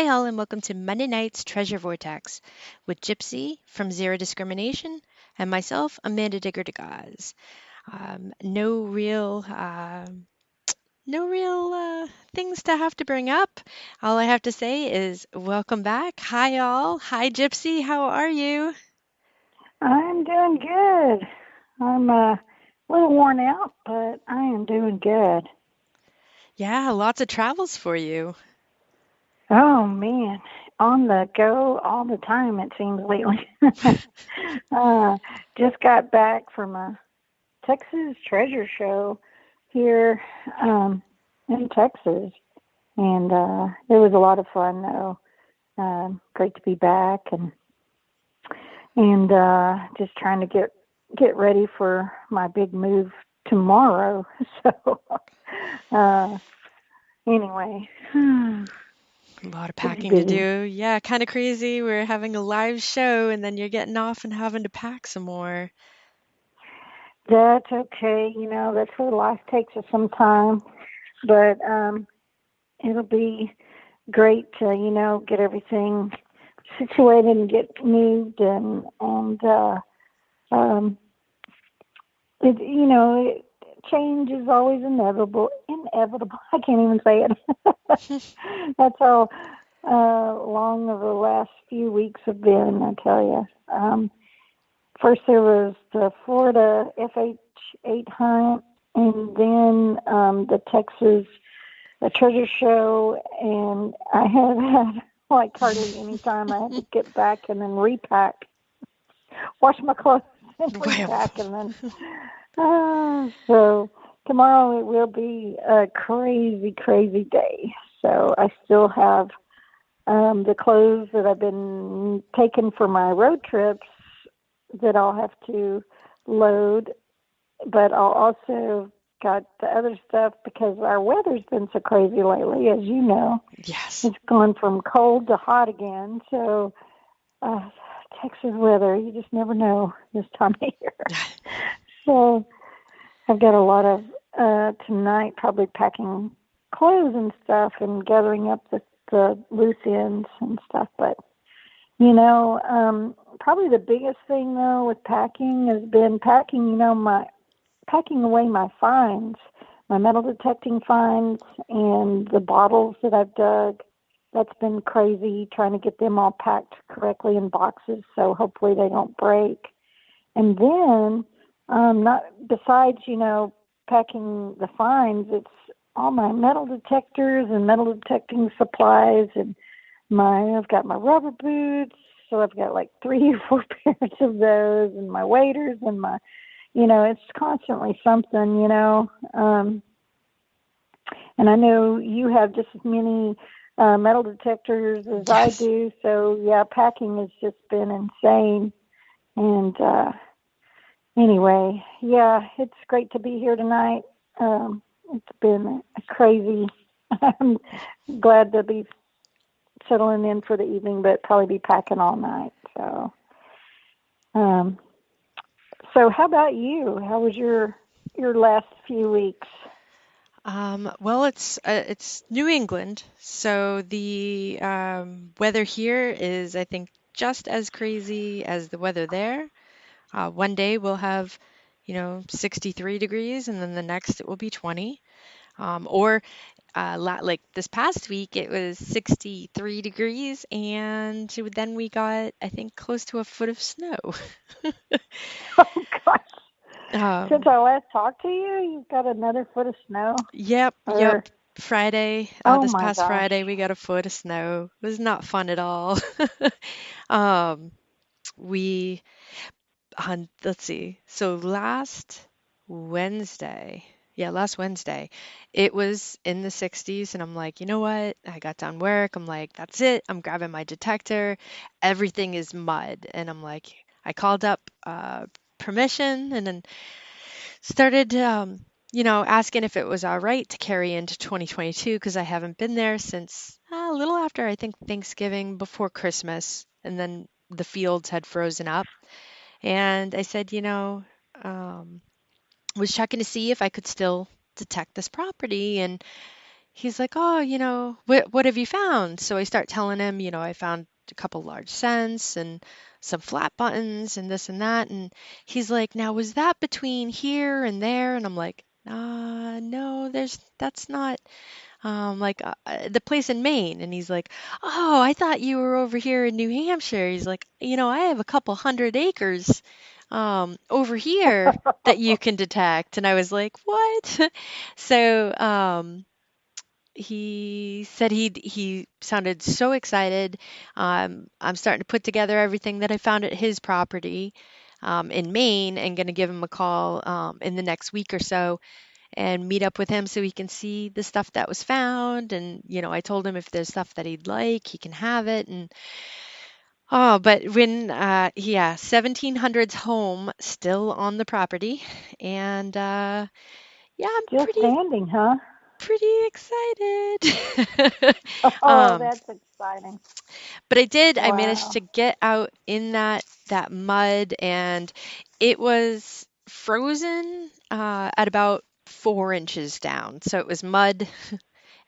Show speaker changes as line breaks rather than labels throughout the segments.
Hi, all, and welcome to Monday Night's Treasure Vortex with Gypsy from Zero Discrimination and myself, Amanda Degaz. No real things to have to bring up. All I have to say is welcome back. Hi, all. Hi, Gypsy. How are you?
I'm doing good. I'm a little worn out, but I am doing good.
Yeah, lots of travels for you.
Oh man, on the go all the time it seems lately. uh, just got back from a Texas treasure show here in Texas, and it was a lot of fun though. Great to be back and just trying to get ready for my big move tomorrow. So uh, anyway,
A lot of
busy,
packing to
busy.
do. Yeah, kind of crazy. We're having a live show, and then you're getting off and having to pack some more.
That's okay. That's where life takes us some time, but it'll be great to get everything situated and get moved and um, it, change is always inevitable. Inevitable. I can't even say it. That's how long of the last few weeks have been. I tell you. First there was the Florida FH8 hunt, and then the Texas treasure show, and I have had like hardly any time. I had to get back and then repack, wash my clothes and
Well,
repack, and then so tomorrow it will be a crazy, crazy day. So I still have the clothes that I've been taking for my road trips that I'll have to load, but I'll also got the other stuff because our weather's been so crazy lately, as you know.
yes.
It's gone from cold to hot again. So Texas weather, you just never know this time of year. So I've got a lot of tonight probably packing clothes and stuff and gathering up the loose ends and stuff. But probably the biggest thing though with packing has been packing. My packing away my finds, my metal detecting finds, and the bottles that I've dug. That's been crazy trying to get them all packed correctly in boxes, so hopefully they don't break. And then, not besides, packing the finds, it's all my metal detectors and metal detecting supplies, and I've got my rubber boots, so I've got like 3 or 4 pairs of those, and my waders and it's constantly something. And I know you have just as many metal detectors as I
Yes.
do, so yeah, packing has just been insane. And anyway, yeah, it's great to be here tonight. It's been a crazy. I'm glad to be settling in for the evening, but probably be packing all night. Um, so how about you? How was your last few weeks?
Well, it's New England, so the weather here is, I think, just as crazy as the weather there. One day we'll have, 63 degrees, and then the next it will be 20. Or like this past week, it was 63 degrees, and then we got, I think, close to a foot of snow.
Oh gosh! Since
Um,
I last talked to you, you've got another foot of snow.
yep.
Or
Friday,
oh
this
my
past
gosh!
Friday, we got a foot of snow. It was not fun at all. Um, we let's see. So Wednesday, last Wednesday, it was in the 60s, and I'm like, you know what? I got done work. I'm like, that's it. I'm grabbing my detector. Everything is mud, and I'm like, I called up permission, and then started, asking if it was all right to carry into 2022 because I haven't been there since a little after, I think, Thanksgiving, before Christmas, and then the fields had frozen up. And I said, was checking to see if I could still detect this property. And, he's like, "Oh, what have you found?" So I start telling him, I found a couple large cents and some flat buttons and this and that. And he's like, "Now, was that between here and there?" And I'm like, no, that's not the place in Maine." And he's like, "Oh, I thought you were over here in New Hampshire." He's like, "I have a couple hundred acres over here that you can detect." And I was like, "What?" So, he said he sounded so excited. I'm starting to put together everything that I found at his property in Maine, and going to give him a call in the next week or so and meet up with him so he can see the stuff that was found. And I told him if there's stuff that he'd like, he can have it. And but when yeah, 1700's home still on the property, and yeah, I'm
Just standing, huh?
pretty excited.
Oh,
um
that's exciting.
But I managed
Wow.
to get out in that mud, and it was frozen at about 4 inches down. So it was mud,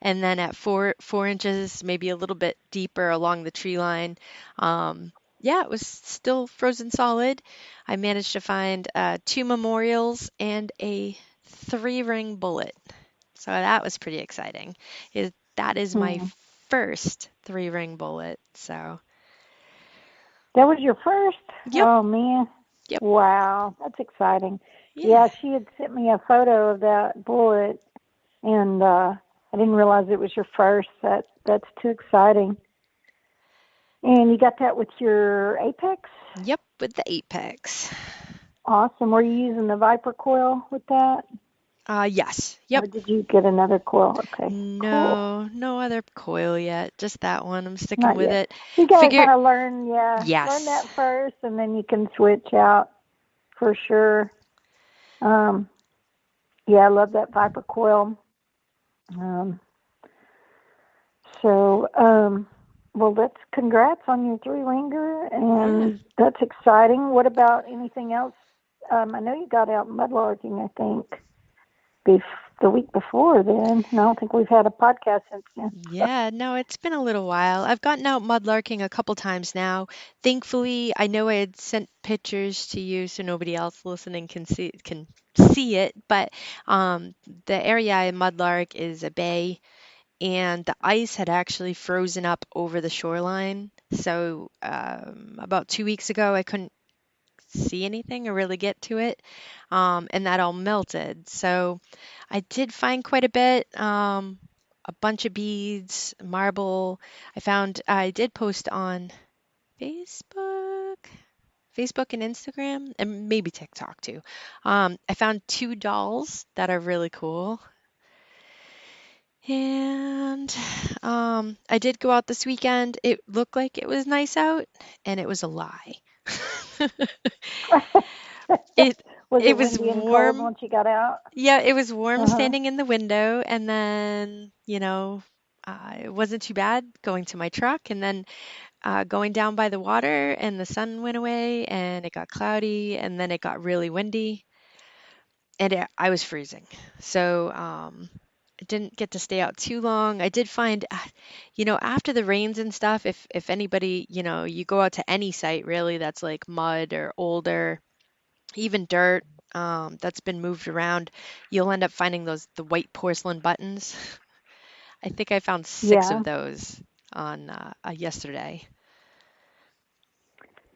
and then at four inches, maybe a little bit deeper along the tree line, yeah, it was still frozen solid. I managed to find two memorials and a three-ring bullet. So that was pretty exciting. That is my
Hmm.
first three-ring bullet. So,
That was your first?
yep,
Oh, man.
yep,
Wow. That's exciting.
yeah.
Yeah, she had sent me a photo of that bullet, and I didn't realize it was your first. That's too exciting. And you got that with your Apex?
Yep, with the apex.
Awesome. Were you using the Viper coil with that?
Yes,
Or
yep.
did you get another coil? Okay, cool.
No, no other coil yet. Just that one. I'm sticking
Not
with
yet.
it.
You got to
Figure,
kind of learn, yeah, learn
yes.
that first, and then you can switch out for sure. Um, yeah, I love that Viper coil. Um, so, well, that's congrats on your three ringer,
Yeah.
and that's exciting. What about anything else? I know you got out mudlarking, I think, the week before then, and I don't think we've had a podcast since then.
Yeah, no, it's been a little while. I've gotten out mudlarking a couple times now. Thankfully, I know I had sent pictures to you so nobody else listening can see it, but the area I mudlark is a bay, and the ice had actually frozen up over the shoreline. So about 2 weeks ago, I couldn't see anything or really get to it, and that all melted. So I did find quite a bit, a bunch of beads, marble. I did post on Facebook, Facebook and Instagram, and maybe TikTok too. I found two dolls that are really cool. And I did go out this weekend. It looked like it was nice out, and it was a lie. It
Was
it
it
was
windy and cold
warm.
once you got out?
Yeah, it was warm
Uh-huh.
standing in the window, and then, it wasn't too bad going to my truck, and then going down by the water, and the sun went away, and it got cloudy, and then it got really windy, and I was freezing. So, I didn't get to stay out too long. I did find, after the rains and stuff, if anybody, you go out to any site really that's like mud or older, even dirt, that's been moved around, you'll end up finding the white porcelain buttons. I think I found six of
Yeah.
those on yesterday.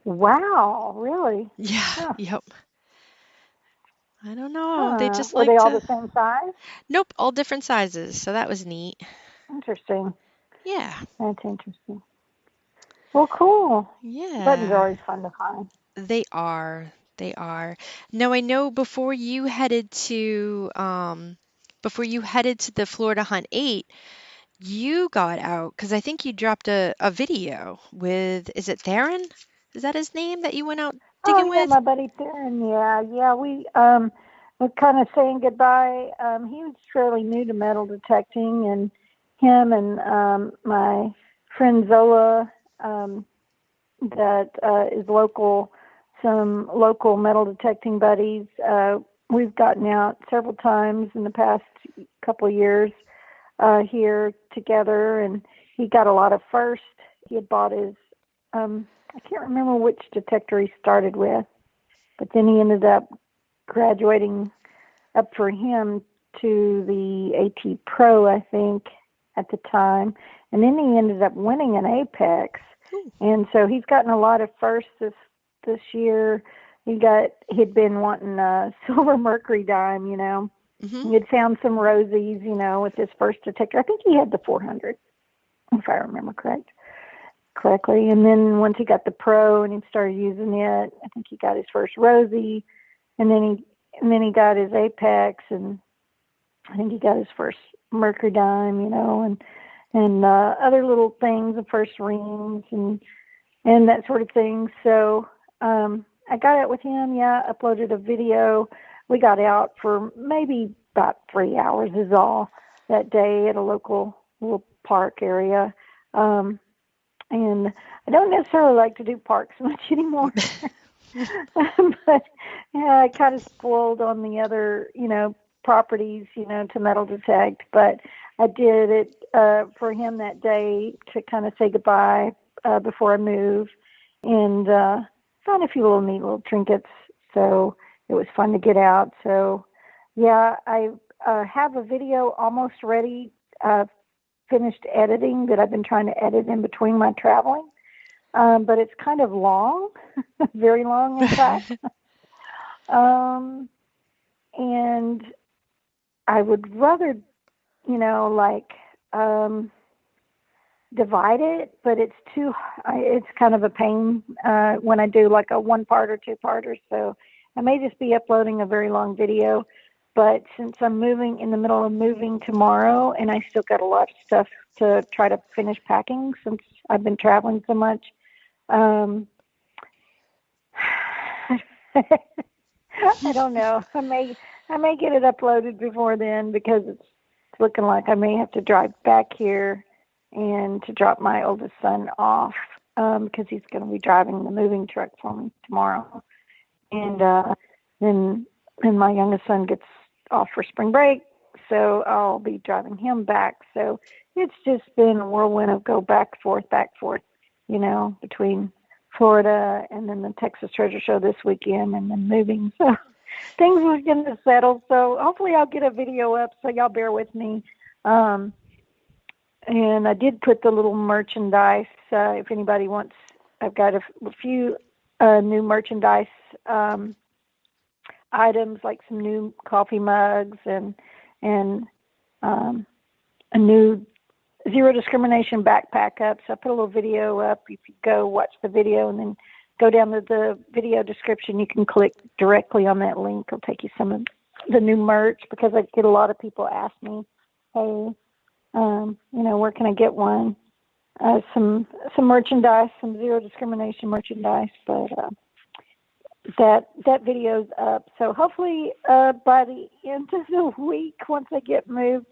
Wow, really?
Yeah,
Huh.
yep. I don't know. They
Huh.
just
Were
like
they all
to.
the same size?
Nope, all different sizes. So that was neat.
Interesting.
Yeah,
That's interesting. Well, cool. Buttons are
yeah.
always fun to find.
They are. They are. Now I know before you headed to the Florida Hunt 8, you got out because I think you dropped a video with, is it Theron? Is that his name that you went out
Oh
digging
yeah,
with?
my buddy Theron. Yeah, yeah. We were kind of saying goodbye. He was fairly new to metal detecting, and him and my friend Zola, that is local, some local metal detecting buddies. We've gotten out several times in the past couple of years. here together, and he got a lot of first. He had bought his, I can't remember which detector he started with, but then he ended up graduating up for him to the AT Pro, I think, at the time. And then he ended up winning an Apex.
Ooh.
And so he's gotten a lot of firsts this year. He'd been wanting a silver mercury dime,
Mm-hmm.
He had found some rosies, with his first detector. I think he had the 400, if I remember correctly. And then once he got the Pro and he started using it, I think he got his first Rosie, and then he got his Apex, and I think he got his first Mercury dime, and other little things, the first rings and that sort of thing. So I got out with him. Yeah, uploaded a video. We got out for maybe about 3 hours is all that day at a local little park area. And I don't necessarily like to do parks much anymore. But yeah, I kind of spoiled on the other, properties, to metal detect. But I did it for him that day to kind of say goodbye before I move, and found a few neat little trinkets. So it was fun to get out. So yeah, I have a video almost ready, finished editing, that I've been trying to edit in between my traveling. But it's kind of long, very long, in fact. And I would rather, divide it, but it's kind of a pain when I do like a 1-part or 2-parter. So I may just be uploading a very long video. But since I'm in the middle of moving tomorrow, and I still got a lot of stuff to try to finish packing since I've been traveling so much, I don't know. I may get it uploaded before then, because it's looking like I may have to drive back here and to drop my oldest son off, because he's going to be driving the moving truck for me tomorrow. And then my youngest son gets off for spring break, so I'll be driving him back. So it's just been a whirlwind of go back, forth, between Florida and then the Texas Treasure Show this weekend, and then moving. So things are going to settle. So hopefully I'll get a video up, so y'all bear with me. And I did put the little merchandise, if anybody wants. I've got a few new merchandise items, like some new coffee mugs and a new zero discrimination backpack up. So I put a little video up. If you go watch the video and then go down to the video description, you can click directly on that link. It'll take you some of the new merch, because I get a lot of people ask me, hey, where can I get one? Some merchandise, some zero discrimination merchandise, but that video's up. So hopefully by the end of the week, once I get moved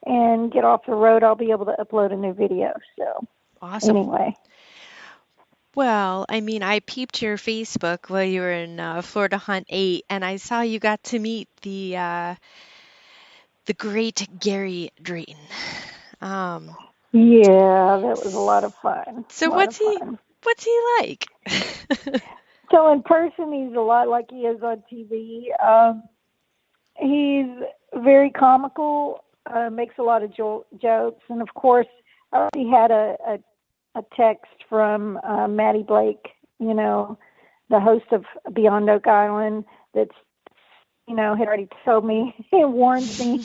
and get off the road, I'll be able to upload a new video. So
Awesome.
anyway.
Well, I mean, I peeped your Facebook while you were in Florida Hunt 8, and I saw you got to meet the great Gary Drayton.
Yeah, that was a lot of fun.
So what's he like?
So in person, he's a lot like he is on TV. He's very comical, makes a lot of jokes, and of course, I already had a text from Maddie Blake, the host of Beyond Oak Island, that's had already told me, warned me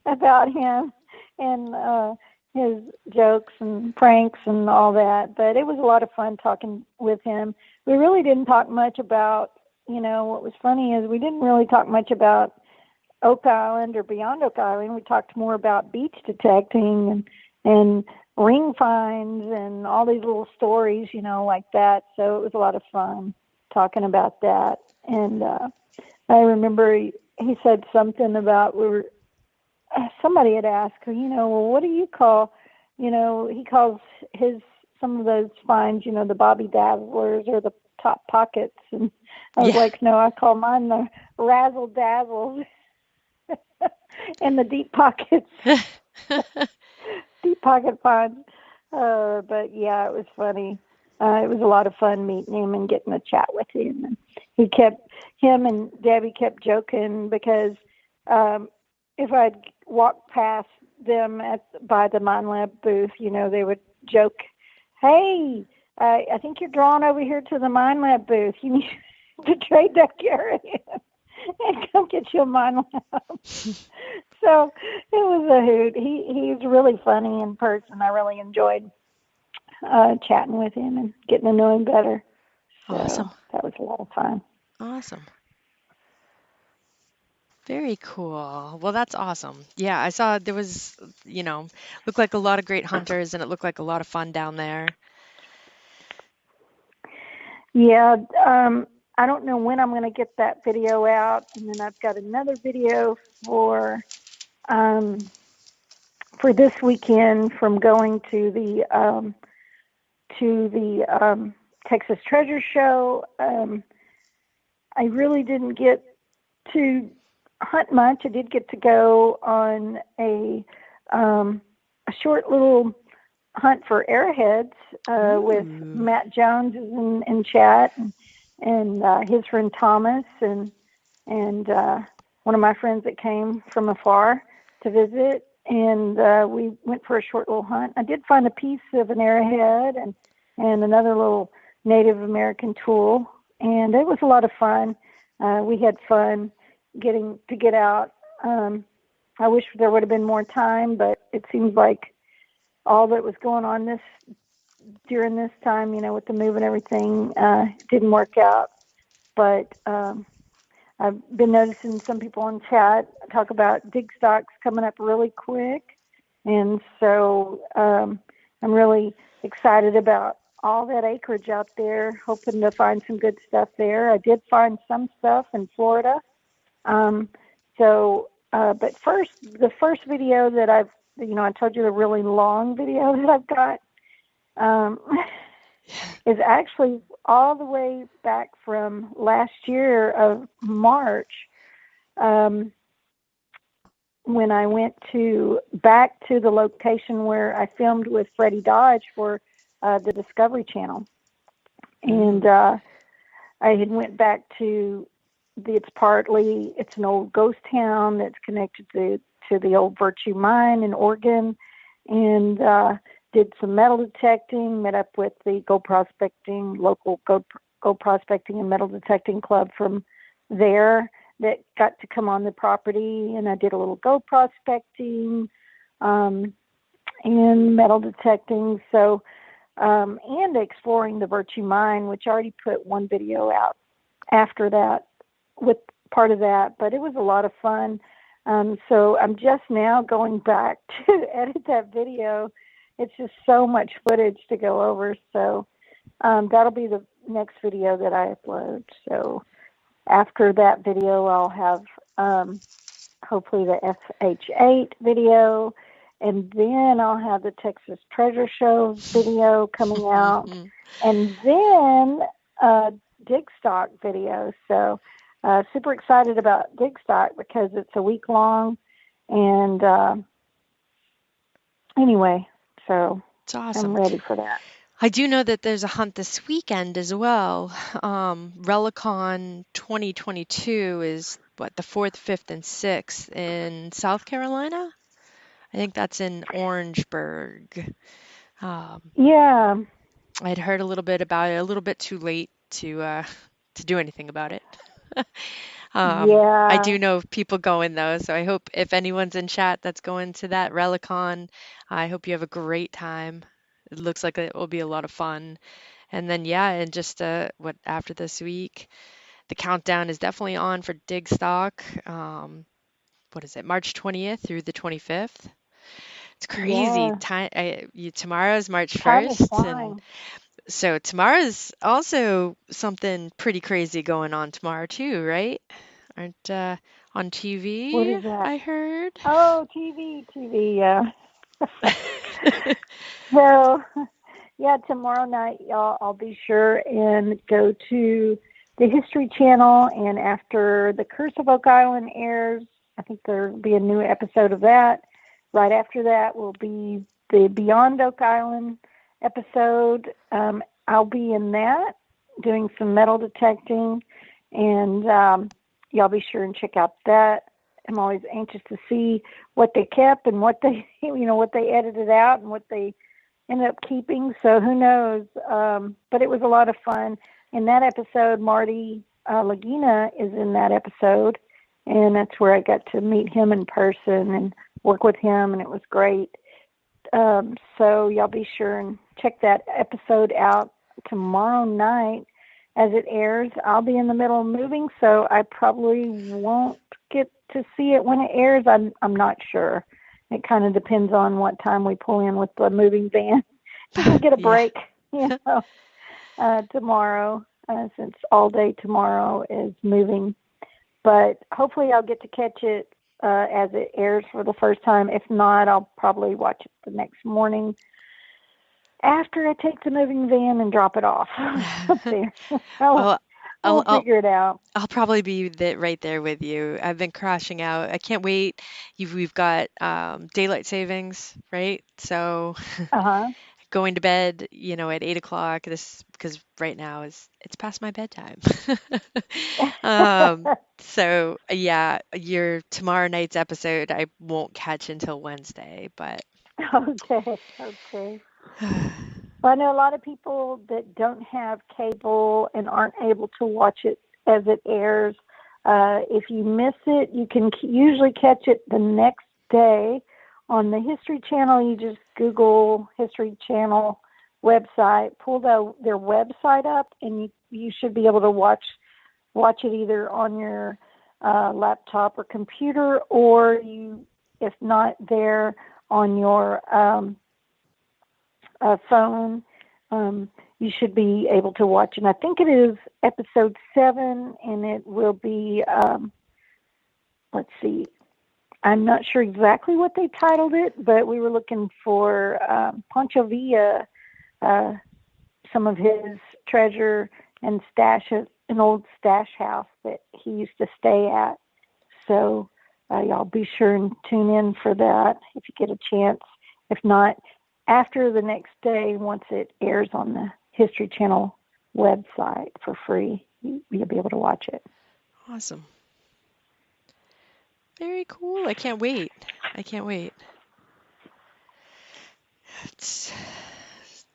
about him and his jokes and pranks and all that. But it was a lot of fun talking with him. We really didn't talk much about, what was funny is we didn't really talk much about Oak Island or Beyond Oak Island. We talked more about beach detecting and ring finds and all these little stories, like that. So it was a lot of fun talking about that. And I remember he said something about somebody had asked, well, what do you call, he calls some of those finds, the Bobby Dazzlers or the top pockets. And I was like, no, I call mine the razzle dazzles and the deep pockets. Deep pocket finds. But yeah, it was funny. It was a lot of fun meeting him and getting to chat with him. And him and Debbie kept joking because if I'd walked past them by the Mind Lab booth, they would joke, "Hey, I think you're drawn over here to the Mind Lab booth. You need to trade that area and come get you a Mind Lab." So it was a hoot. He's really funny in person. I really enjoyed chatting with him and getting to know him better. So
Awesome.
that was a lot of fun.
Awesome. Very cool. Well, that's awesome. Yeah, I saw there was, looked like a lot of great hunters and it looked like a lot of fun down there.
Yeah, I don't know when I'm going to get that video out, and then I've got another video um, for this weekend from going to the Texas Treasure Show. I really didn't get to hunt much. I did get to go on a short little hunt for arrowheads with Matt Jones in chat and his friend Thomas and one of my friends that came from afar to visit. And we went for a short little hunt. I did find a piece of an arrowhead and another little Native American tool, and it was a lot of fun. We had fun getting to get out. I wish there would have been more time, but it seems like all that was going on during this time, with the move and everything, didn't work out. But I've been noticing some people in chat talk about dig stocks coming up really quick. And so I'm really excited about all that acreage out there, hoping to find some good stuff there. I did find some stuff in Florida. But the first video that I told you the really long video that I've got is actually all the way back from last year of March, when I went back to the location where I filmed with Freddie Dodge for the Discovery Channel. And I had went back to it's an old ghost town that's connected to the old Virtue Mine in Oregon, and did some metal detecting, met up with the local gold prospecting and metal detecting club from there that got to come on the property, and I did a little gold prospecting and metal detecting. So, and exploring the Virtue Mine, which I already put one video out after that with part of that, but it was a lot of fun. So I'm just now going back to edit that video. It's just so much footage to go over. So that'll be the next video that I upload. So after that video, I'll have hopefully the FH8 video, and then I'll have the Texas Treasure Show video coming out, and then dig stock video. So super excited about dig stock because it's a week long, and anyway, so
It's awesome.
I'm ready for that.
I do know that there's a hunt this weekend as well. Relicon 2022 is the 4th, 5th, and 6th in South Carolina? I think that's in Orangeburg.
Yeah.
I'd heard a little bit about it, a little bit too late to do anything about it.
Yeah.
I do know people going though, so I hope if anyone's in chat that's going to that Relicon, I hope you have a great time. It looks like it will be a lot of fun. And then and just after this week, the countdown is definitely on for Dig Stock. What is it? March 20th through the 25th. It's crazy.
Yeah.
Time tomorrow's March
Time is
1st,
flying.
and so tomorrow's also something pretty crazy going on tomorrow too, right? Aren't on TV,
What is that?
I heard.
Oh, TV, yeah. So, yeah, tomorrow night, y'all, I'll be sure and go to the History Channel, and after The Curse of Oak Island airs, I think there'll be a new episode of that. right after that will be the Beyond Oak Island episode. I'll be in that doing some metal detecting, and y'all be sure and check out that. I'm always anxious to see what they kept and what they, what they edited out and what they ended up keeping. So who knows? But it was a lot of fun. In that episode, Marty Lagina is in that episode, and that's where I got to meet him in person and work with him, and it was great. So y'all be sure and check that episode out tomorrow night as it airs. I'll be in the middle of moving, so I probably won't get to see it when it airs. I'm not sure. It kind of depends on what time we pull in with the moving van. We'll get a break, tomorrow, since all day tomorrow is moving. But hopefully I'll get to catch it as it airs for the first time. If not, I'll probably watch it the next morning after I take the moving van and drop it off up there. We'll figure it out.
I'll probably be right there with you. I've been crashing out. I can't wait. We've got daylight savings, right? So going to bed, at 8 o'clock. Because right now it's past my bedtime. So yeah, your tomorrow night's episode I won't catch until Wednesday, but
Okay. Well, I know a lot of people that don't have cable and aren't able to watch it as it airs. If you miss it, you can usually catch it the next day on the History Channel. You just Google History Channel website, pull their website up, and you should be able to watch it either on your laptop or computer, or if not there, on your phone. You should be able to watch, and I think it is episode 7, and it will be, let's see, I'm not sure exactly what they titled it, but we were looking for Pancho Villa, some of his treasure and stash, an old stash house that he used to stay at. So y'all be sure and tune in for that if you get a chance. If not, after the next day, once it airs on the History Channel website for free, you'll be able to watch it.
Awesome. Very cool. I can't wait.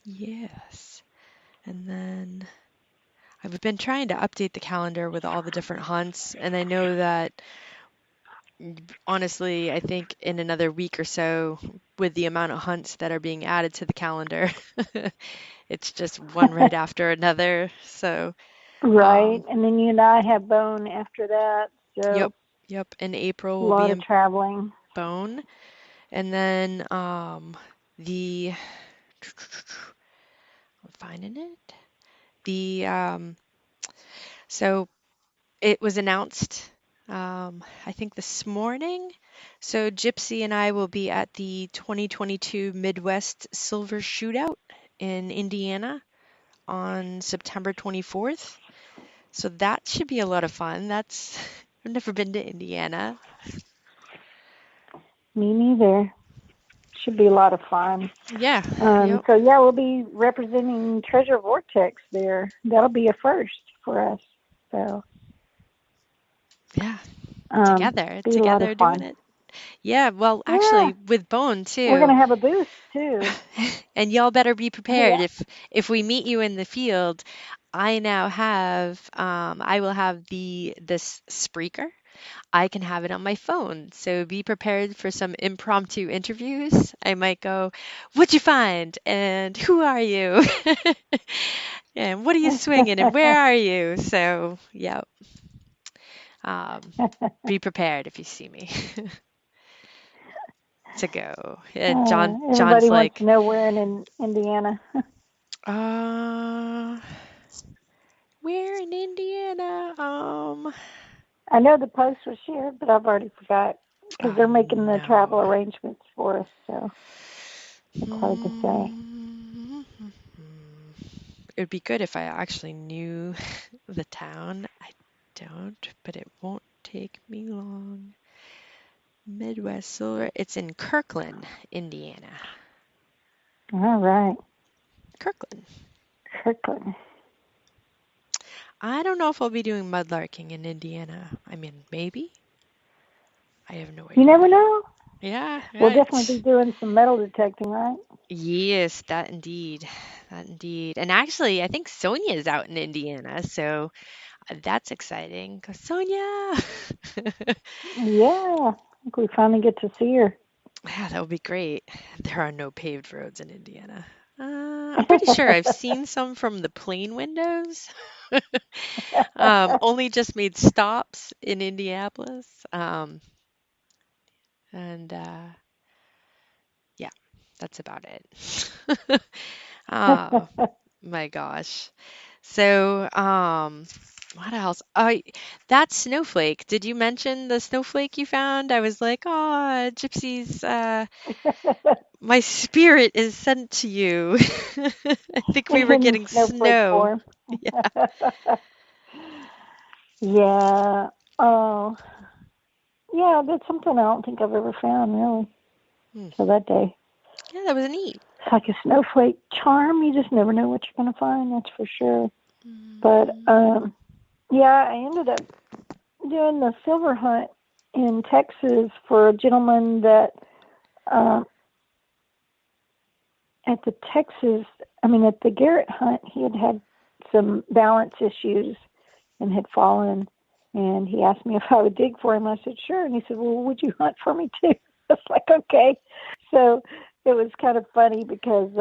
Yes. And then I've been trying to update the calendar with all the different hunts, and I know that honestly, I think in another week or so, with the amount of hunts that are being added to the calendar, it's just one right after another. So
right, and then you and I have Bone after that. So
yep. In April
we'll be in traveling.
Bone, and then I'm finding it. So it was announced, I think this morning. So Gypsy and I will be at the 2022 Midwest Silver Shootout in Indiana on September 24th. So that should be a lot of fun. I've never been to Indiana.
Me neither. Should be a lot of fun.
Yeah.
So yeah, we'll be representing Treasure Vortex there. That'll be a first for us. So
yeah, together doing it. Yeah, well, actually, with Bone too.
We're gonna have a booth too.
And y'all better be prepared. If we meet you in the field, I now have I will have this Spreaker. I can have it on my phone. So be prepared for some impromptu interviews. I might go, "What'd you find? And who are you? And what are you swinging? And where are you?" So, yeah. Be prepared if you see me. To go. And John's
everybody
like,
wants to know where in Indiana.
Where in Indiana?
I know the post was shared, but I've already forgot because they're making the travel arrangements for us. So it's hard to say.
It would be good if I actually knew the town. I don't, but it won't take me long. Midwest Silver. It's in Kirkland, Indiana.
All right.
Kirkland.
Kirkland.
I don't know if I'll be doing mudlarking in Indiana. I mean, maybe. I have no
You
idea.
never know.
Yeah,
We'll definitely be
right.
doing some metal detecting, right?
Yes, that indeed. That indeed. And actually, I think Sonia is out in Indiana, so that's exciting. Go, Sonia!
Yeah. I think we finally get to see her.
Yeah, that would be great. There are no paved roads in Indiana. I'm pretty sure I've seen some from the plane windows. Only just made stops in Indianapolis. And yeah, that's about it. Oh my gosh. So, what else? Oh, that snowflake. Did you mention the snowflake you found? I was like, oh, Gypsy's, my spirit is sent to you. I think we were
In
getting
snowflake
snow.
form.
Yeah.
Yeah. Oh, yeah, that's something I don't think I've ever found, really,
Hmm.
till that day.
Yeah, that was neat.
It's like a snowflake charm. You just never know what you're going to find, that's for sure. But,
Mhm.
yeah, I ended up doing the silver hunt in Texas for a gentleman that, um, at the at the Garrett hunt, he had had some balance issues and had fallen. And he asked me if I would dig for him. I said, sure. And he said, well, would you hunt for me too? I was like, okay. So it was kind of funny because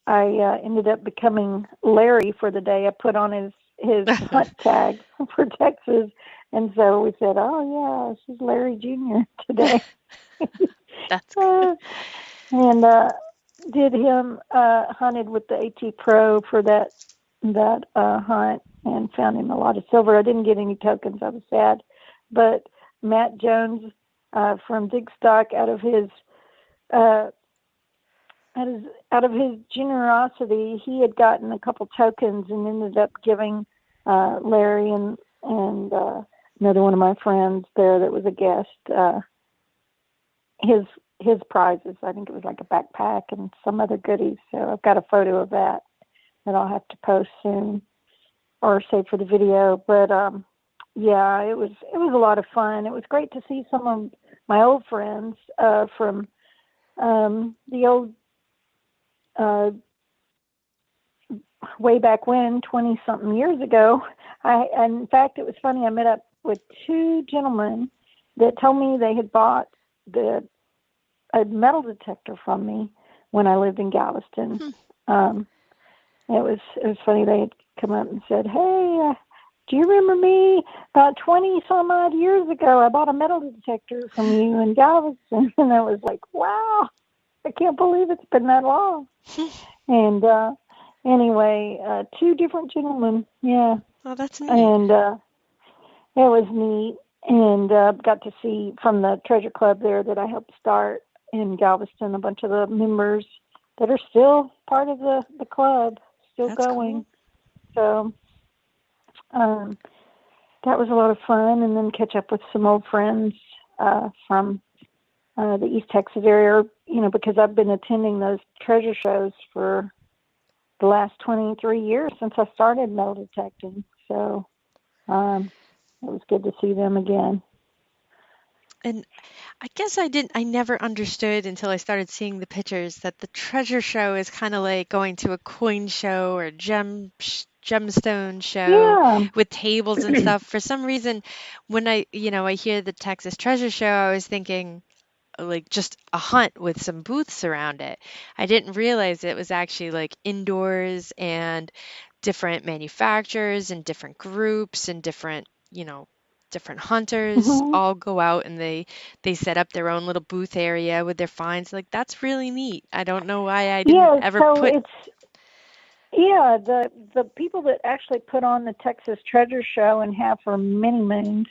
I ended up becoming Larry for the day. I put on his hunt tag for Texas. And so we said, oh, yeah, this is Larry Jr. today.
That's good.
uh, and did him hunted with the AT Pro for that hunt and found him a lot of silver. I didn't get any tokens. I was sad, but Matt Jones from Dig Stock, uh, out of his generosity, he had gotten a couple tokens and ended up giving Larry and another one of my friends there that was a guest his his prizes. I think it was like a backpack and some other goodies. So I've got a photo of that I'll have to post soon or save for the video. But yeah, it was a lot of fun. It was great to see some of my old friends from the old uh, way back when, 20 something years ago. In fact, it was funny. I met up with two gentlemen that told me they had bought a metal detector from me when I lived in Galveston.
Hmm.
Um, it was funny. They had come up and said, "Hey, do you remember me? About 20 some odd years ago, I bought a metal detector from you in Galveston." And I was like, "Wow, I can't believe it's been that long." And anyway, two different gentlemen, yeah,
Oh, that's neat.
and it was neat. And got to see from the Treasure Club there that I helped start in Galveston a bunch of the members that are still part of the club, still
That's
going.
cool.
So um, that was a lot of fun. And then catch up with some old friends from the East Texas area, because I've been attending those treasure shows for the last 23 years since I started metal detecting. So it was good to see them again.
And I guess I never understood until I started seeing the pictures that the treasure show is kind of like going to a coin show or gemstone show
Yeah.
with tables and stuff. For some reason, when I hear the Texas Treasure Show, I was thinking like just a hunt with some booths around it. I didn't realize it was actually like indoors and different manufacturers and different groups and different hunters
Hmm.
all go out and they set up their own little booth area with their finds. Like that's really neat. I don't know why I didn't
Yeah,
ever
so
put
the people that actually put on the Texas Treasure Show and have for many moons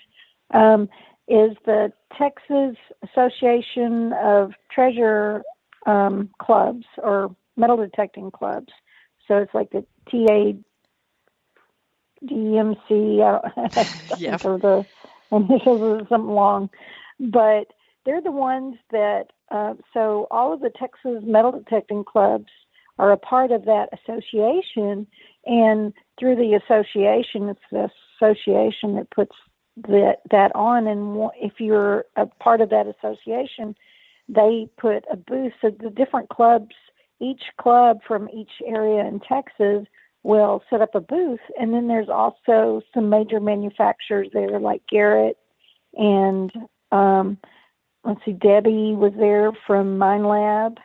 um, is the Texas Association of Treasure Clubs or metal detecting clubs. So it's like the TADMC. I
yeah.
think of the and his was something long. But they're the ones that, so all of the Texas metal detecting clubs are a part of that association. And through the association, it's the association that puts that on. And if you're a part of that association, they put a booth. So the different clubs, each club from each area in Texas will set up a booth. And then there's also some major manufacturers there like Garrett and, let's see, Debbie was there from Mine Lab.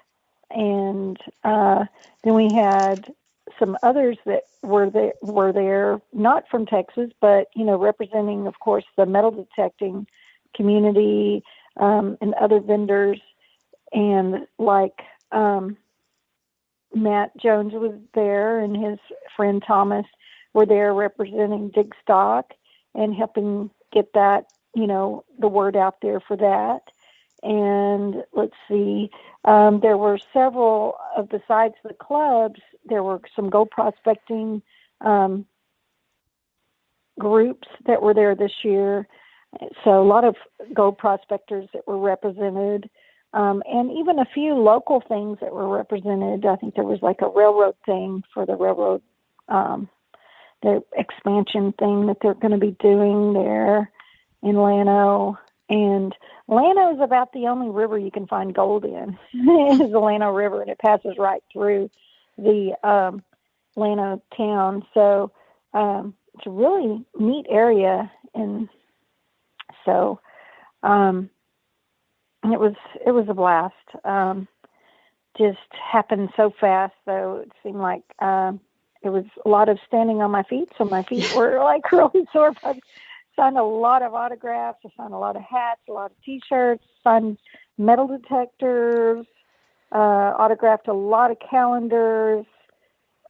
And then we had some others that were there, not from Texas, but, representing, of course, the metal detecting community, and other vendors. And like Matt Jones was there and his friend Thomas were there representing Dig Stock and helping get that, the word out there for that. And let's see, there were several besides the clubs, there were some gold prospecting groups that were there this year. So a lot of gold prospectors that were represented, and even a few local things that were represented. I think there was like a railroad thing for the railroad, the expansion thing that they're going to be doing there in Llano. And Llano is about the only river you can find gold in. Is the Llano River, and it passes right through the Llano town. So it's a really neat area, and so it was a blast. Just happened so fast, though. It seemed like it was a lot of standing on my feet, so my feet were like really sore. But signed a lot of autographs. I signed a lot of hats, a lot of T-shirts, signed metal detectors, autographed a lot of calendars.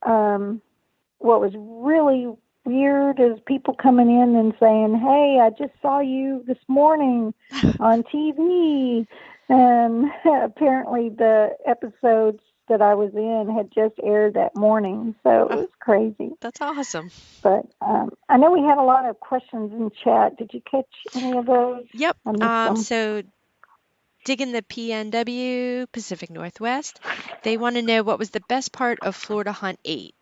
What was really weird is people coming in and saying, "Hey, I just saw you this morning on TV." And apparently the episodes that I was in had just aired that morning. So it was crazy.
That's awesome.
But I know we had a lot of questions in chat. Did you catch any of those?
Yep. So Digging the PNW, Pacific Northwest, they want to know what was the best part of Florida Hunt 8.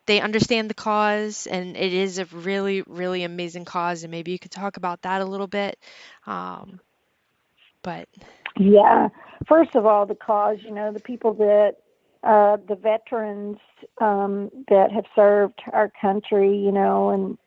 They understand the cause, and it is a really, really amazing cause, and maybe you could talk about that a little bit. But
yeah, first of all, the cause, the people that, the veterans that have served our country, and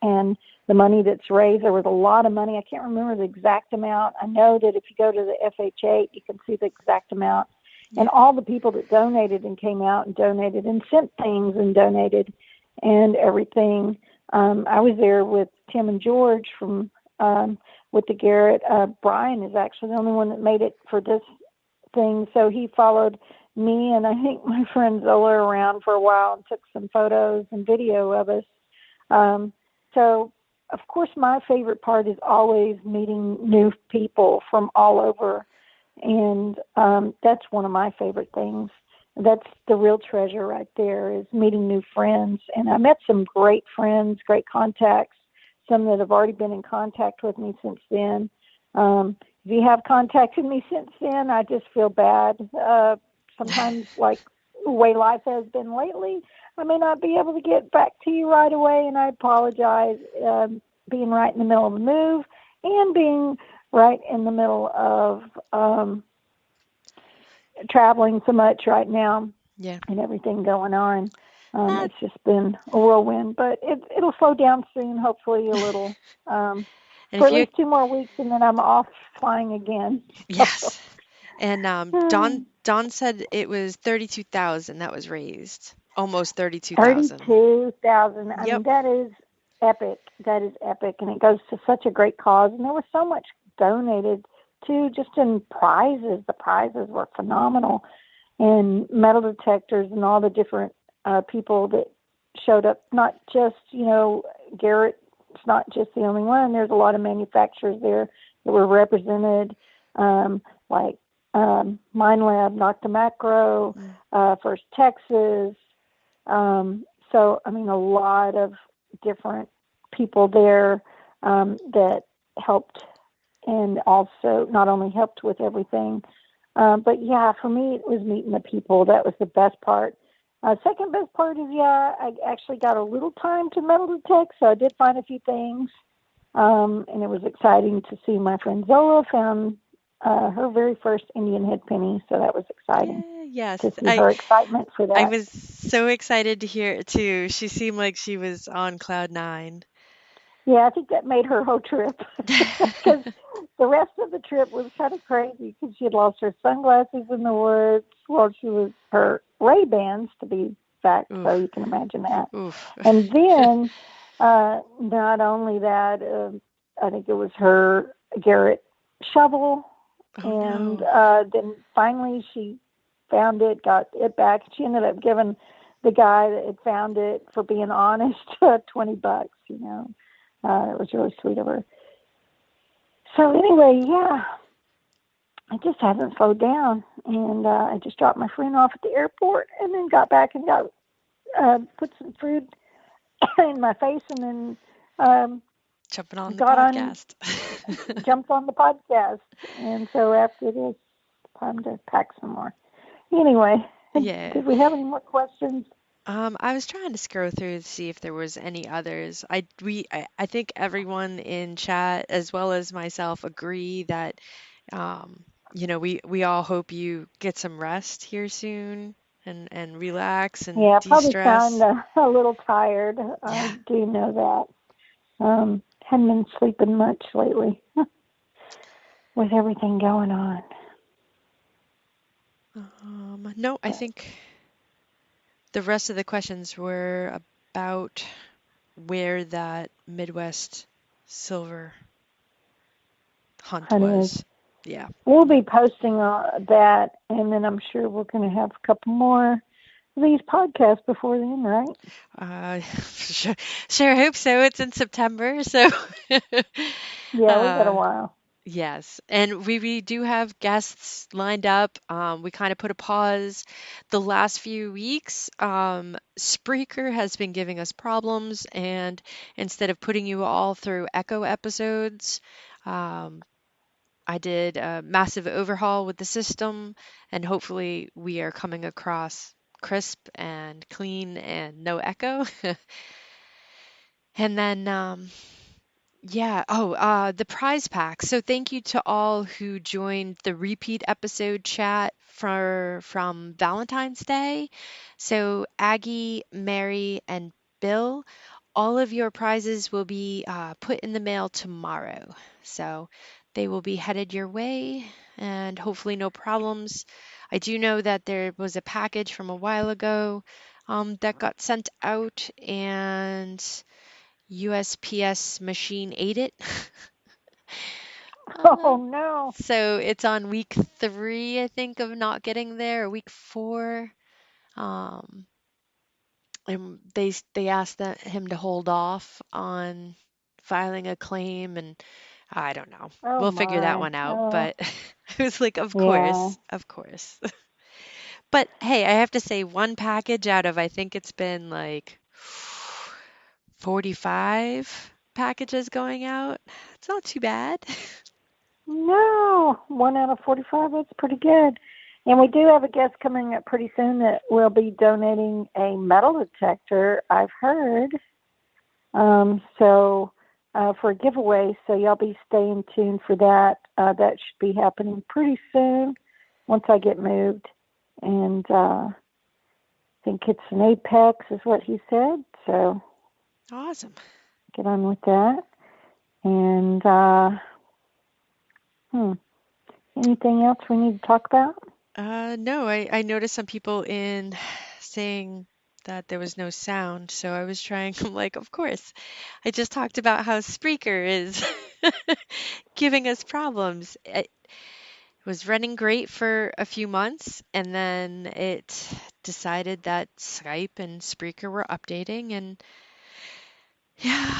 the money that's raised. There was a lot of money. I can't remember the exact amount. I know that if you go to the FH8, you can see the exact amount. And all the people that donated and came out and donated and sent things and donated and everything. I was there with Tim and George from with the Garrett. Brian is actually the only one that made it for this thing. So he followed me and I think my friend Zola around for a while and took some photos and video of us. So, of course, my favorite part is always meeting new people from all over. And that's one of my favorite things. That's the real treasure right there, is meeting new friends. And I met some great friends, great contacts, some that have already been in contact with me since then. If you have contacted me since then, I just feel bad. Sometimes, like the way life has been lately, I may not be able to get back to you right away, and I apologize. Being right in the middle of the move and being right in the middle of traveling so much right now, and everything going on. It's just been a whirlwind, but it'll slow down soon, hopefully a little. For at least 2 more weeks, and then I'm off flying again.
Yes. And Don said it was 32,000 that was raised. Almost 32,000.
32,000. I mean, that is epic. That is epic, and it goes to such a great cause. And there was so much donated too, just in prizes. The prizes were phenomenal, and metal detectors and all the different people that showed up. Not just Garrett. It's not just the only one. There's a lot of manufacturers there that were represented, like Mine Lab, Nocta Macro, First Texas. So, I mean, a lot of different people there that helped, and also not only helped with everything, but yeah, for me, it was meeting the people. That was the best part. Second best part is, I actually got a little time to metal detect, so I did find a few things. And it was exciting to see my friend Zola found her very first Indian head penny, so that was exciting
Yes,
to see her excitement for
I
that.
was so excited to hear it too. She seemed like she was on cloud nine.
Yeah, I think that made her whole trip because the rest of the trip was kind of crazy because she had lost her sunglasses in the woods. Well, she was her Ray-Bans to be exact, so
Oof,
you can imagine that.
oof.
And then, not only that, I think it was her Garrett shovel,
Oh
and
no.
then finally she found it, got it back. She ended up giving the guy that had found it, for being honest, $20. It was really sweet of her. So anyway, I just haven't slowed down, and I just dropped my friend off at the airport, and then got back and got put some food in my face, and then
Jumping on the
got on,
podcast.
jumped on the podcast, and so after this, time to pack some more. Anyway,
Yeah.
did we have any more questions?
I was trying to scroll through to see if there was any others. I think everyone in chat as well as myself agree that we all hope you get some rest here soon and relax and
Yeah, probably sound
de-stress.
a little tired. I
Yeah.
do know that. Hadn't been sleeping much lately with everything going on.
No, I think the rest of the questions were about where that Midwest silver hunt
Honey is.
was. Yeah.
We'll be posting that, and then I'm sure we're going to have a couple more of these podcasts before then, right?
Sure hope so. It's in September, so
Yeah, we got a
uh,
while.
yes. And we do have guests lined up. We kind of put a pause the last few weeks. Spreaker has been giving us problems, and instead of putting you all through echo episodes, um, I did a massive overhaul with the system, and hopefully we are coming across crisp and clean and no echo. And then, the prize pack. So thank you to all who joined the repeat episode chat from Valentine's Day. So Aggie, Mary, and Bill, all of your prizes will be put in the mail tomorrow. So they will be headed your way, and hopefully no problems. I do know that there was a package from a while ago that got sent out, and USPS machine ate it.
Oh,
Uh,
no.
so it's on week 3, I think, of not getting there, or week 4. Um, and they asked him to hold off on filing a claim, and I don't know.
Oh,
We'll figure that
my.
one out.
Oh,
But I was like, of
yeah.
course, of course. But hey, I have to say, one package out of I think it's been like 45 packages going out. It's not too bad.
No, 1 out of 45, that's pretty good. And we do have a guest coming up pretty soon that will be donating a metal detector, I've heard. For a giveaway, so y'all be staying tuned for that. That should be happening pretty soon once I get moved. And I think it's an Apex is what he said. So
Awesome.
get on with that. And anything else we need to talk about?
No, I noticed some people in saying that there was no sound, so I was trying, I'm like, of course. I just talked about how Spreaker is giving us problems. It was running great for a few months, and then it decided that Skype and Spreaker were updating, and yeah.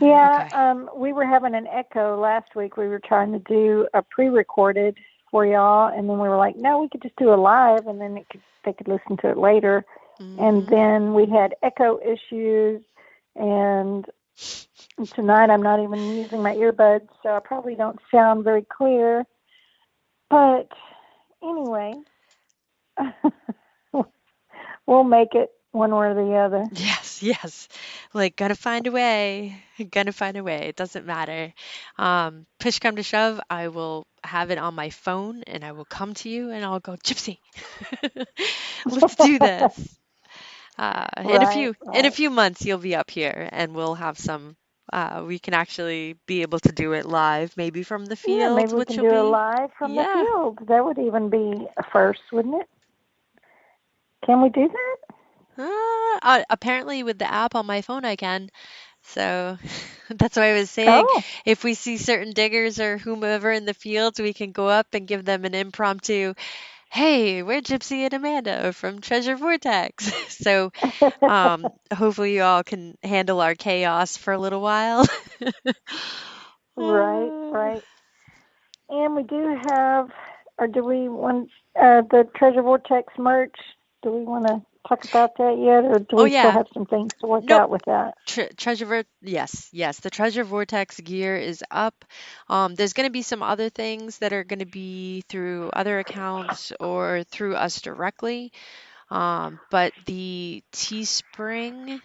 Yeah,
Okay.
we were having an echo last week. We were trying to do a pre-recorded for y'all, and then we were like, no, we could just do a live, and then they could listen to it later. And
Mm-hmm.
then we had echo issues, and And tonight I'm not even using my earbuds, so I probably don't sound very clear. But anyway, we'll make it one way or the other.
Yes, yes. Like, gotta find a way. Gonna find a way. It doesn't matter. Push come to shove, I will have it on my phone and I will come to you and I'll go, Gypsy, let's do this.
Right,
In a
right.
few months, you'll be up here and we'll have some. We can actually be able to do it live, maybe from the
Yeah,
field,
maybe we
which
can
will
do a
be,
live from the
yeah.
field. That would even be a first, wouldn't it? Can we do that?
Apparently, with the app on my phone, I can. So that's why I was saying
Oh,
if we see certain diggers or whomever in the fields, we can go up and give them an impromptu, hey, we're Gypsy and Amanda from Treasure Vortex. So hopefully you all can handle our chaos for a little while.
right, right. And we do have, or do we want the Treasure Vortex merch? Do we want to talk about that yet, or do
Oh
we still
yeah.
have some things to work
Nope.
out with that?
Yes, yes. The Treasure Vortex gear is up. There's going to be some other things that are going to be through other accounts or through us directly. But the Teespring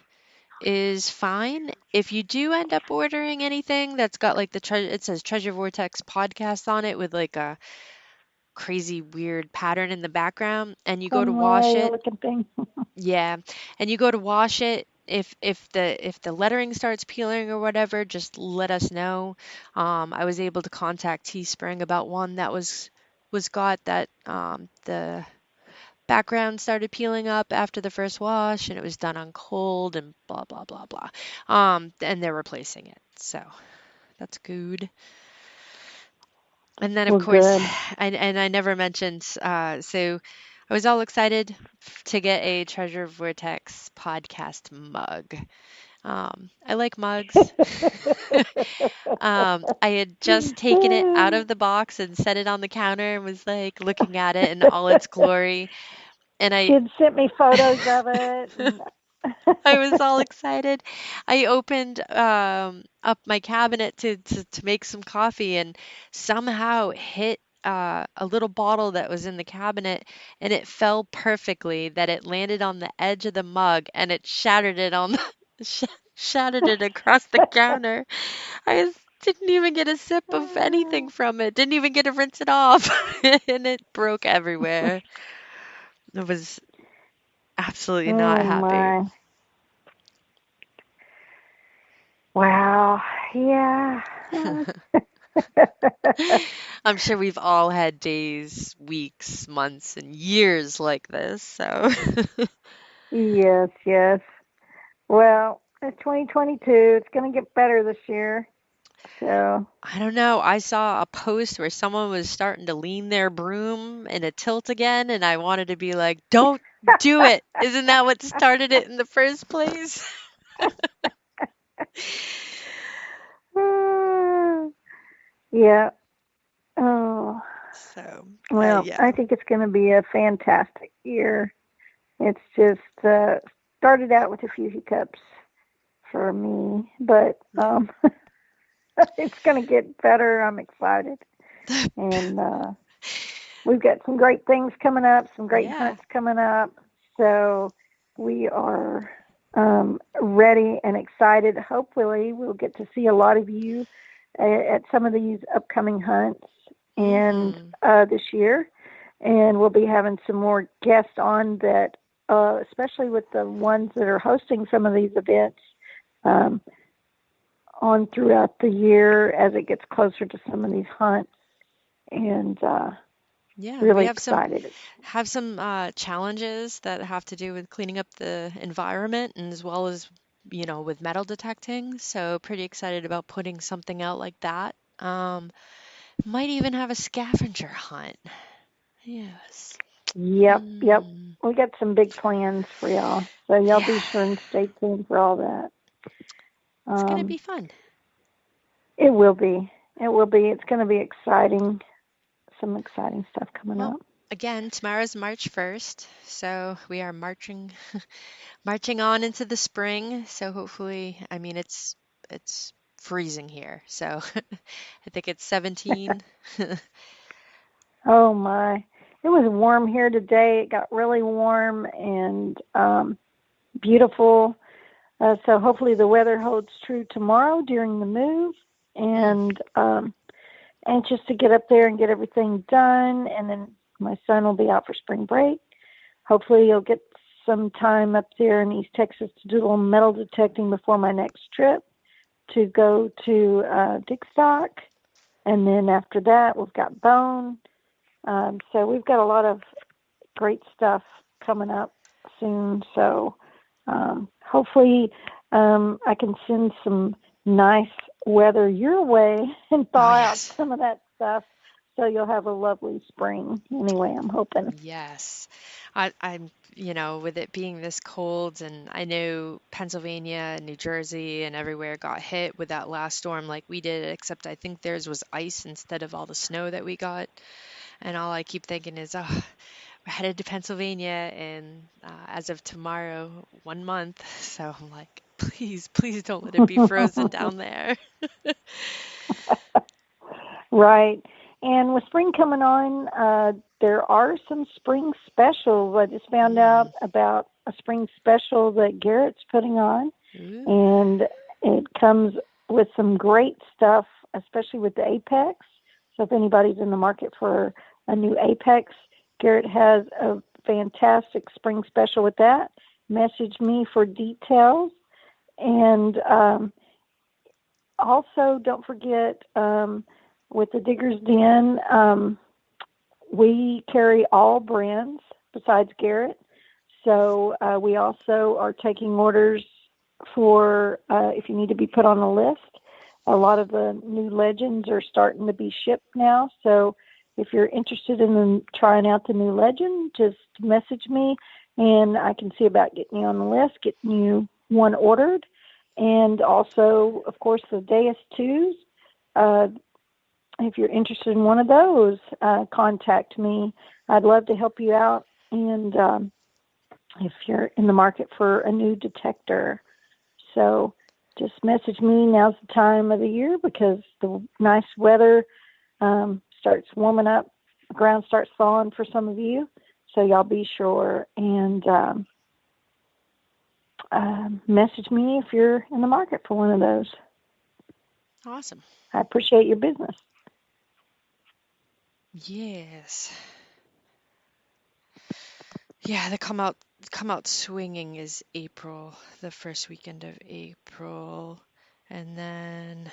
is fine. If you do end up ordering anything that's got like it says Treasure Vortex podcast on it with like a crazy weird pattern in the background, and you go to
Some
wash it.
looking thing.
Yeah, and you go to wash it. If the lettering starts peeling or whatever, just let us know. I was able to contact Teespring about one that was got that the background started peeling up after the first wash, and it was done on cold and blah blah blah blah. And they're replacing it, so that's good. And then, of
Well,
course,
good.
and I never mentioned, so I was all excited to get a Treasure Vortex podcast mug. I like mugs. I had just taken it out of the box and set it on the counter and was like looking at it in all its glory. And I
Kids sent me photos of it. And
I was all excited. I opened up my cabinet to make some coffee and somehow hit a little bottle that was in the cabinet and it fell perfectly that it landed on the edge of the mug and it shattered it on the shattered it across the counter. Didn't even get a sip of anything from it. Didn't even get to rinse it off. And it broke everywhere. I was absolutely not
oh
happy.
my! Wow. Yeah.
I'm sure we've all had days, weeks, months, and years like this. So
Yes, yes. Well, it's 2022. It's going to get better this year. So,
I don't know. I saw a post where someone was starting to lean their broom in a tilt again, and I wanted to be like, don't do it. Isn't that what started it in the first place?
yeah. Oh,
So,
well,
yeah.
I think it's going to be a fantastic year. It's just started out with a few hiccups for me, but
Yeah.
it's going to get better. I'm excited. And we've got some great things coming up, some great
Yeah.
hunts coming up. So we are ready and excited. Hopefully, we'll get to see a lot of you at some of these upcoming hunts and
Mm-hmm.
this year. And we'll be having some more guests on that, especially with the ones that are hosting some of these events um, on throughout the year as it gets closer to some of these hunts. And
Yeah, we
really excited.
have some challenges that have to do with cleaning up the environment and as well as, with metal detecting. So pretty excited about putting something out like that. Might even have a scavenger hunt. Yes.
Yep, yep.
Mm,
We got some big plans for y'all. So y'all
yeah,
be sure and stay tuned for all that.
it's gonna
Um,
be fun.
it will be. It will be. It's going to be exciting. Some exciting stuff coming
Well,
up.
again, tomorrow's March 1st, so we are marching on into the spring. So hopefully, I mean, it's freezing here. So I think it's 17.
Oh my. It was warm here today. It got really warm and beautiful. So hopefully the weather holds true tomorrow during the move.
Mm.
And anxious to get up there and get everything done. And then my son will be out for spring break. Hopefully he'll get some time up there in East Texas to do a little metal detecting before my next trip to go to Degaz. And then after that, we've got bone. So we've got a lot of great stuff coming up soon. So hopefully I can send some nice weather your way and
Oh,
thaw out
yes.
some of that stuff so you'll have a lovely spring. Anyway, I'm hoping.
Yes. I'm, with it being this cold, and I know Pennsylvania and New Jersey and everywhere got hit with that last storm like we did, except I think theirs was ice instead of all the snow that we got. And all I keep thinking is, oh, we're headed to Pennsylvania, and as of tomorrow, 1 month. So I'm like, please, please don't let it be frozen down there.
Right. And with spring coming on, there are some spring specials. I just found
Mm.
out about a spring special that Garrett's putting on,
Ooh.
and it comes with some great stuff, especially with the Apex. So if anybody's in the market for a new Apex, Garrett has a fantastic spring special with that. Message me for details. And also, don't forget, with the Digger's Den, we carry all brands besides Garrett. So we also are taking orders for if you need to be put on a list. A lot of the new legends are starting to be shipped now. So if you're interested in trying out the new legend, just message me and I can see about getting you on the list, getting you one ordered. And also, of course, the Deus 2s. If you're interested in one of those, contact me. I'd love to help you out. And if you're in the market for a new detector, so just message me. Now's the time of the year because the nice weather starts warming up. The ground starts thawing for some of you. So y'all be sure and message me if you're in the market for one of those.
Awesome.
I appreciate your business.
Yes. Yeah, the come out swinging is April, the first weekend of April. And then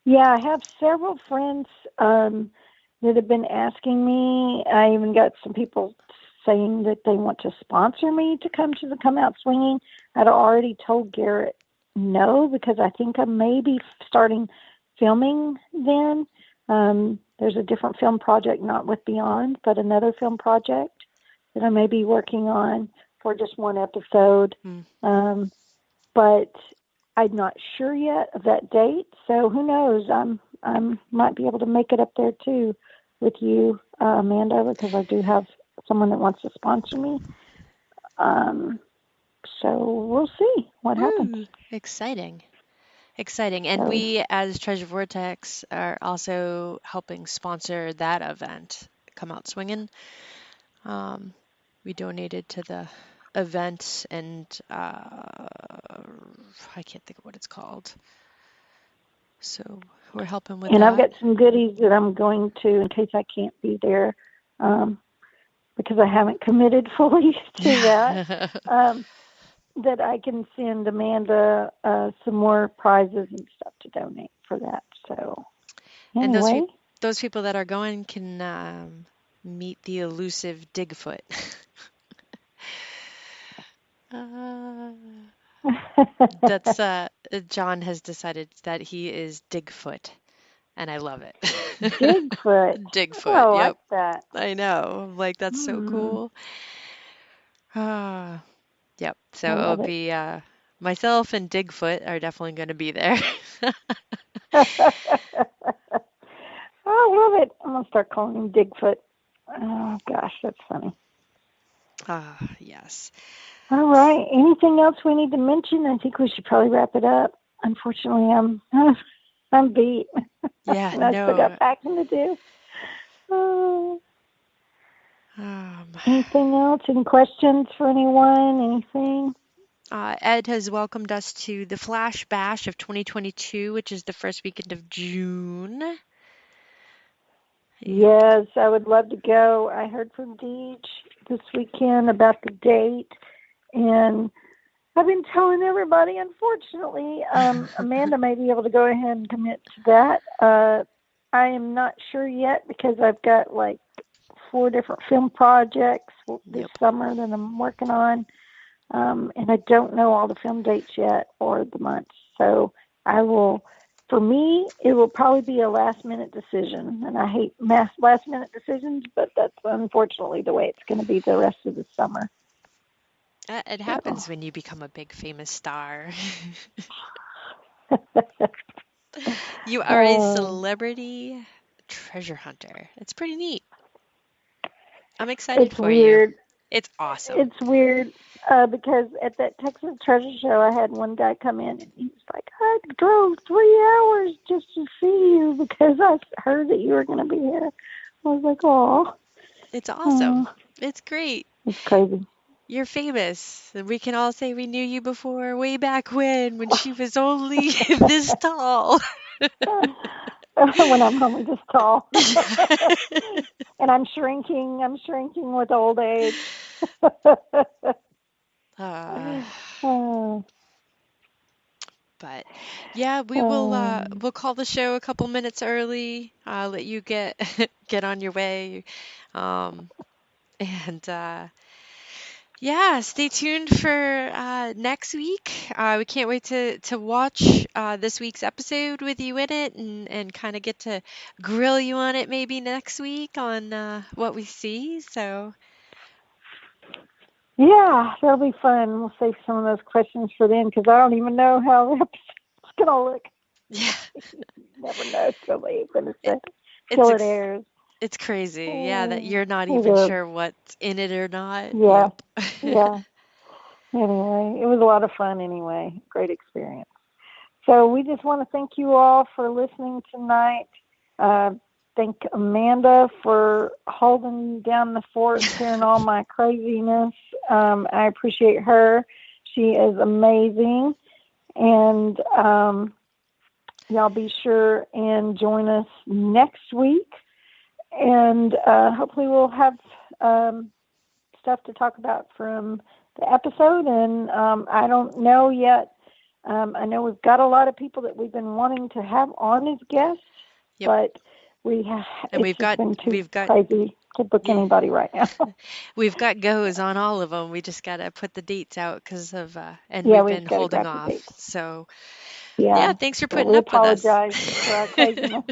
Yeah, I have several friends that have been asking me. I even got some people saying that they want to sponsor me to come to the Come Out Swinging. I'd already told Garrett no because I think I may be starting filming then. There's a different film project, not with Beyond, but another film project that I may be working on for just one episode.
mm,
But I'm not sure yet of that date. So who knows? I might be able to make it up there too with you, Amanda, because I do have someone that wants to sponsor me. So we'll see what happens.
woo, exciting. Exciting. And
So
we, as Treasure Vortex, are also helping sponsor that event, Come Out Swinging. We donated to the event, and I can't think of what it's called. So we're helping with
and I've
that.
got some goodies that I'm going to in case I can't be there because I haven't committed fully to that.
Yeah.
That I can send Amanda some more prizes and stuff to donate for that. So
And those
anyway,
people, those people that are going can meet the elusive Digfoot. Uh, that's Jon has decided that he is Digfoot, and I love it.
Bigfoot. Oh, I
Digfoot,
like
yep.
that.
I know. I'm like, that's so
Hmm.
cool. Ah, yep. So
I
it'll
love it.
be myself and Digfoot are definitely going to be there.
I love it. I'm gonna start calling him Bigfoot. Oh gosh, that's funny.
Yes.
All right. Anything else we need to mention? I think we should probably wrap it up. unfortunately, I'm beat.
Yeah,
And I still got
no.
packing to do. Uh,
Um,
Anything else? Any questions for anyone? Anything?
Ed has welcomed us to the Flash Bash of 2022, which is the first weekend of June. And
Yes, I would love to go. I heard from Deej this weekend about the date, and I've been telling everybody. Unfortunately, Amanda may be able to go ahead and commit to that. I am not sure yet because I've got like 4 different film projects this
yep.
summer that I'm working on, and I don't know all the film dates yet or the months. So I will. For me, it will probably be a last-minute decision, and I hate last-minute decisions, but that's unfortunately the way it's going to be the rest of the summer.
It
So.
happens when you become a big famous star. You are a
uh,
celebrity treasure hunter. It's pretty neat. I'm excited
it's
for you.
weird.
It's awesome.
It's weird because at that Texas Treasure Show, I had one guy come in and he was like, "I drove 3 hours just to see you because I heard that you were going to be here." I was like, "Oh,
It's awesome.
oh,
It's great.
it's crazy."
You're famous. And we can all say we knew you before way back when she was only this tall.
When I'm only this tall, and I'm shrinking. I'm shrinking with old age.
Uh,
uh,
but yeah, we'll call the show a couple minutes early. Let you get get on your way. Um, and yeah, stay tuned for next week. We can't wait to watch this week's episode with you in it and kind of get to grill you on it maybe next week on what we see. So
Yeah, that'll be fun. We'll save some of those questions for then because I don't even know how the episode's going to look.
yeah,
Never know till they finish
it,
it,
it's
till it
ex
airs.
it's crazy. Yeah, that you're not
It
even
is.
sure what's in it or not.
Yeah,
Yep.
yeah. Anyway, it was a lot of fun anyway. Great experience. So we just want to thank you all for listening tonight. Uh, thank Amanda for holding down the fort during all my craziness. I appreciate her. She is amazing. And y'all be sure and join us next week. And hopefully we'll have stuff to talk about from the episode. And I don't know yet. I know we've got a lot of people that we've been wanting to have on as guests,
Yep.
but
And
it's just been too
we've got
crazy to book
yeah,
anybody right now.
we've got goes on all of them. We just gotta put the dates out because of and
Yeah,
we've
we
been
just got to
holding
grab the
off.
dates.
So yeah,
Yeah.
thanks for
So
putting
we
up with us.
apologize for our craziness.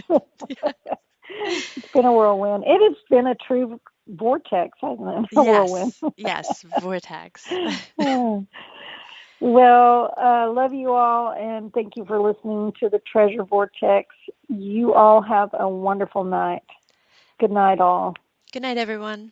It's been a whirlwind. It has been a true vortex, hasn't it? A whirlwind.
Yes, yes, Vortex.
Well, love you all, and thank you for listening to the Treasure Vortex. You all have a wonderful night. Good night, all.
Good night, everyone.